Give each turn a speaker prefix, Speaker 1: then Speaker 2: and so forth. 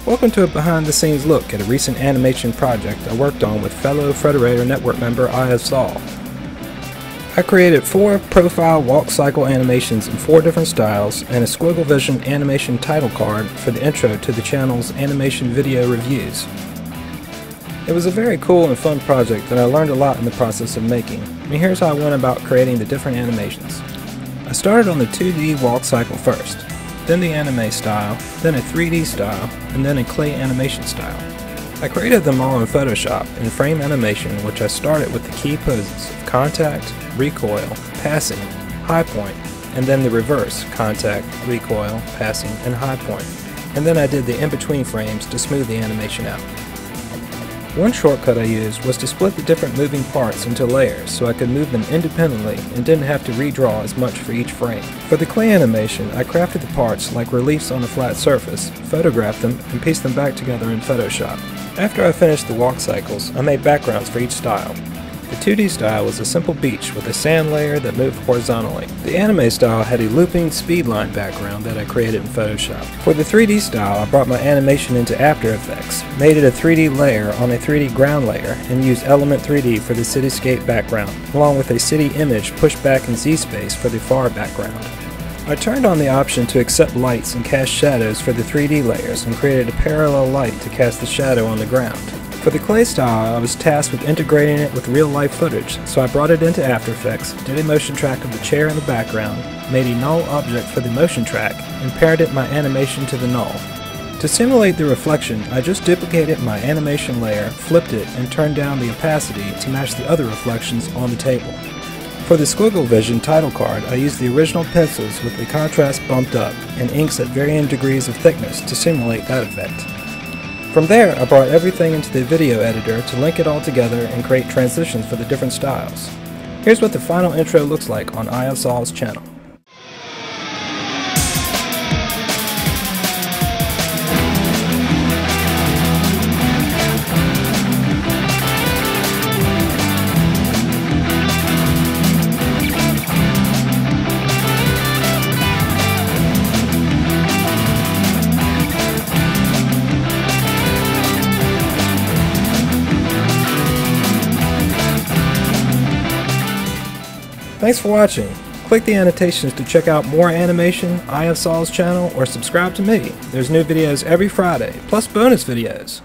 Speaker 1: Welcome to a behind-the-scenes look at a recent animation project I worked on with fellow Frederator Network member EyeOfSol. I created 4 profile walk cycle animations in 4 different styles and a Squiggle Vision animation title card for the intro to the channel's animation video reviews. It was a very cool and fun project that I learned a lot in the process of making, and here's how I went about creating the different animations. I started on the 2D walk cycle first, then the anime style, then a 3D style, and then a clay animation style. I created them all in Photoshop in frame animation, which I started with the key poses of contact, recoil, passing, high point, and then the reverse, contact, recoil, passing, and high point. And then I did the in-between frames to smooth the animation out. One shortcut I used was to split the different moving parts into layers so I could move them independently and didn't have to redraw as much for each frame. For the clay animation, I crafted the parts like reliefs on a flat surface, photographed them, and pieced them back together in Photoshop. After I finished the walk cycles, I made backgrounds for each style. The 2D style was a simple beach with a sand layer that moved horizontally. The anime style had a looping speedline background that I created in Photoshop. For the 3D style, I brought my animation into After Effects, made it a 3D layer on a 3D ground layer, and used Element 3D for the cityscape background, along with a city image pushed back in Z-space for the far background. I turned on the option to accept lights and cast shadows for the 3D layers and created a parallel light to cast the shadow on the ground. For the clay style, I was tasked with integrating it with real-life footage, so I brought it into After Effects, did a motion track of the chair in the background, made a null object for the motion track, and paired it my animation to the null. To simulate the reflection, I just duplicated my animation layer, flipped it, and turned down the opacity to match the other reflections on the table. For the Squiggle Vision title card, I used the original pencils with the contrast bumped up and inks at varying degrees of thickness to simulate that effect. From there, I brought everything into the video editor to link it all together and create transitions for the different styles. Here's what the final intro looks like on EyeOfSol's channel. Thanks for watching. Click the annotations to check out more animation, EyeOfSol's channel, or subscribe to me. There's new videos every Friday, plus bonus videos.